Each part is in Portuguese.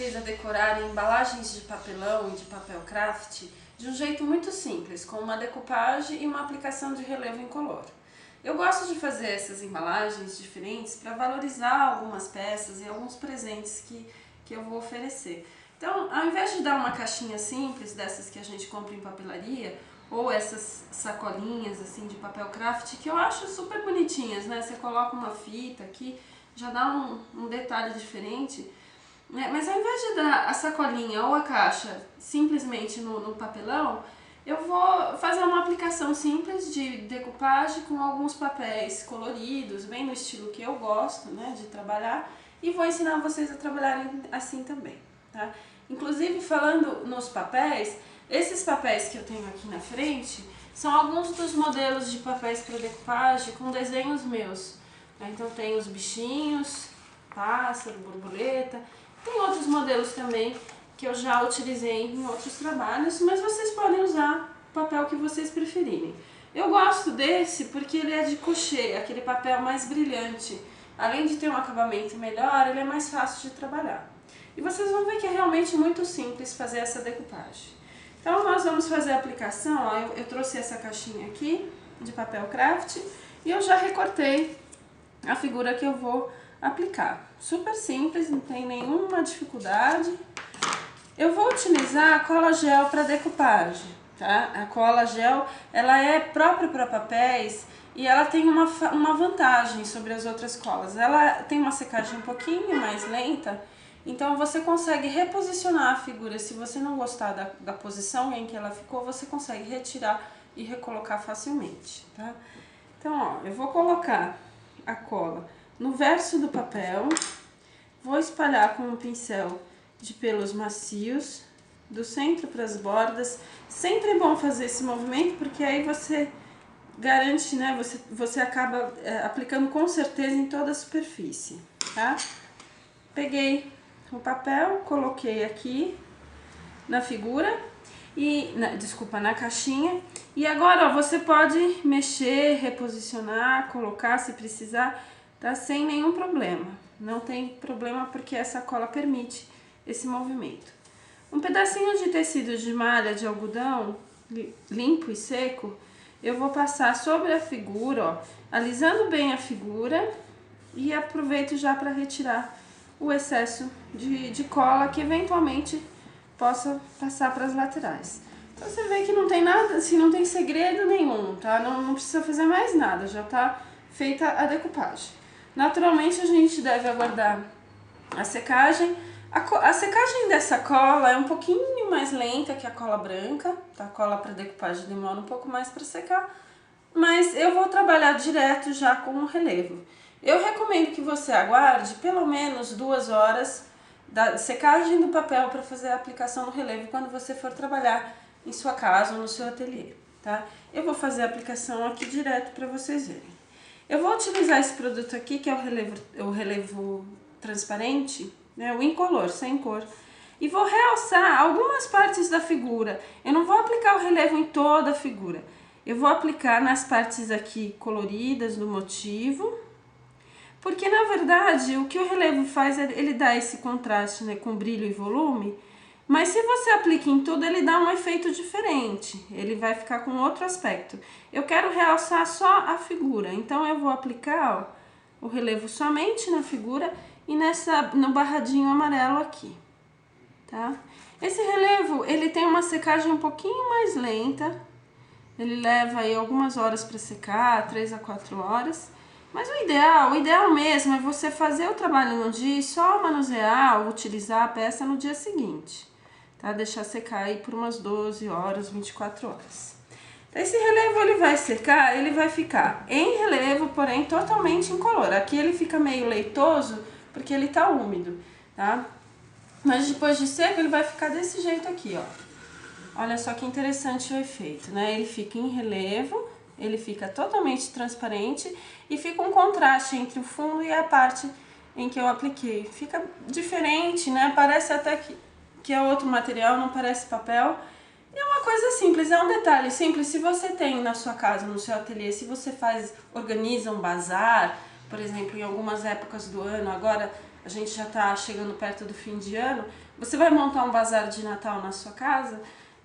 vocês a decorarem embalagens de papelão e de papel craft de um jeito muito simples, com uma decupagem e uma aplicação de relevo incolor. Eu gosto de fazer essas embalagens diferentes para valorizar algumas peças e alguns presentes que eu vou oferecer. Então, ao invés de dar uma caixinha simples, dessas que a gente compra em papelaria, ou essas sacolinhas assim de papel craft, que eu acho super bonitinhas, né? Você coloca uma fita aqui, já dá um detalhe diferente, né? Mas ao invés de dar a sacolinha ou a caixa simplesmente no papelão, eu vou fazer uma aplicação simples de decupagem com alguns papéis coloridos, bem no estilo que eu gosto, né, de trabalhar, e vou ensinar vocês a trabalharem assim também, tá? Inclusive, falando nos papéis, esses papéis que eu tenho aqui na frente são alguns dos modelos de papéis para decupagem com desenhos meus. Então tem os bichinhos, pássaro, borboleta, tem outros modelos também que eu já utilizei em outros trabalhos, mas vocês podem usar o papel que vocês preferirem. Eu gosto desse porque ele é de crochê, aquele papel mais brilhante. Além de ter um acabamento melhor, ele é mais fácil de trabalhar. E vocês vão ver que é realmente muito simples fazer essa decupagem. Então nós vamos fazer a aplicação, ó, eu trouxe essa caixinha aqui de papel craft e eu já recortei a figura que eu vou aplicar. Super simples, não tem nenhuma dificuldade. Eu vou utilizar a cola gel para decupagem, tá? A cola gel, ela é própria para papéis e ela tem uma vantagem sobre as outras colas. Ela tem uma secagem um pouquinho mais lenta, então você consegue reposicionar a figura. Se você não gostar da posição em que ela ficou, você consegue retirar e recolocar facilmente, tá? Então, ó, eu vou colocar a cola no verso do papel, vou espalhar com um pincel de pelos macios, do centro para as bordas. Sempre é bom fazer esse movimento, porque aí você garante, né, você acaba aplicando com certeza em toda a superfície, tá? Peguei o papel, coloquei aqui na figura, na caixinha, e agora ó, você pode mexer, reposicionar, colocar se precisar, tá? Sem nenhum problema. Não tem problema porque essa cola permite esse movimento. Um pedacinho de tecido de malha de algodão limpo e seco, eu vou passar sobre a figura, ó, alisando bem a figura, e aproveito já para retirar o excesso de cola que eventualmente possa passar para as laterais. Então você vê que não tem nada, assim, não tem segredo nenhum, tá? Não precisa fazer mais nada, já tá feita a decupagem. Naturalmente a gente deve aguardar a secagem. A secagem dessa cola é um pouquinho mais lenta que a cola branca, tá? A cola para decupagem demora um pouco mais para secar, mas eu vou trabalhar direto já com o relevo. Eu recomendo que você aguarde pelo menos 2 horas da secagem do papel para fazer a aplicação do relevo quando você for trabalhar em sua casa ou no seu ateliê, tá? Eu vou fazer a aplicação aqui direto para vocês verem. Eu vou utilizar esse produto aqui, que é o relevo transparente, né, o incolor, sem cor, e vou realçar algumas partes da figura. Eu não vou aplicar o relevo em toda a figura, eu vou aplicar nas partes aqui coloridas do motivo, porque na verdade o que o relevo faz é ele dá esse contraste, né, com brilho e volume, mas se você aplica em tudo ele dá um efeito diferente, ele vai ficar com outro aspecto. Eu quero realçar só a figura, então eu vou aplicar, ó, o relevo somente na figura e no barradinho amarelo aqui, tá? Esse relevo, ele tem uma secagem um pouquinho mais lenta, ele leva aí algumas horas para secar, 3 a 4 horas, mas o ideal mesmo é você fazer o trabalho no dia e só manusear, utilizar a peça no dia seguinte, tá? Deixar secar aí por umas 12 horas, 24 horas. Esse relevo ele vai secar, ele vai ficar em relevo, porém totalmente incolor. Aqui ele fica meio leitoso, porque ele tá úmido, tá? Mas depois de seco ele vai ficar desse jeito aqui, ó. Olha só que interessante o efeito, né? Ele fica em relevo, ele fica totalmente transparente e fica um contraste entre o fundo e a parte em que eu apliquei. Fica diferente, né? Parece até que é outro material, não parece papel. E é uma coisa simples, é um detalhe simples. Se você tem na sua casa, no seu ateliê, se você organiza um bazar, por exemplo, em algumas épocas do ano, agora a gente já está chegando perto do fim de ano, Você vai montar um bazar de Natal na sua casa?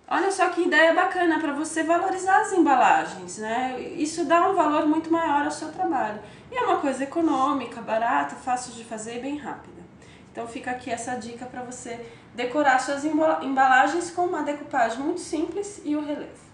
Olha só que ideia bacana para você valorizar as embalagens, né? Isso dá um valor muito maior ao seu trabalho. E é uma coisa econômica, barata, fácil de fazer e bem rápida. Então fica aqui essa dica para você decorar suas embalagens com uma decupagem muito simples e o relevo.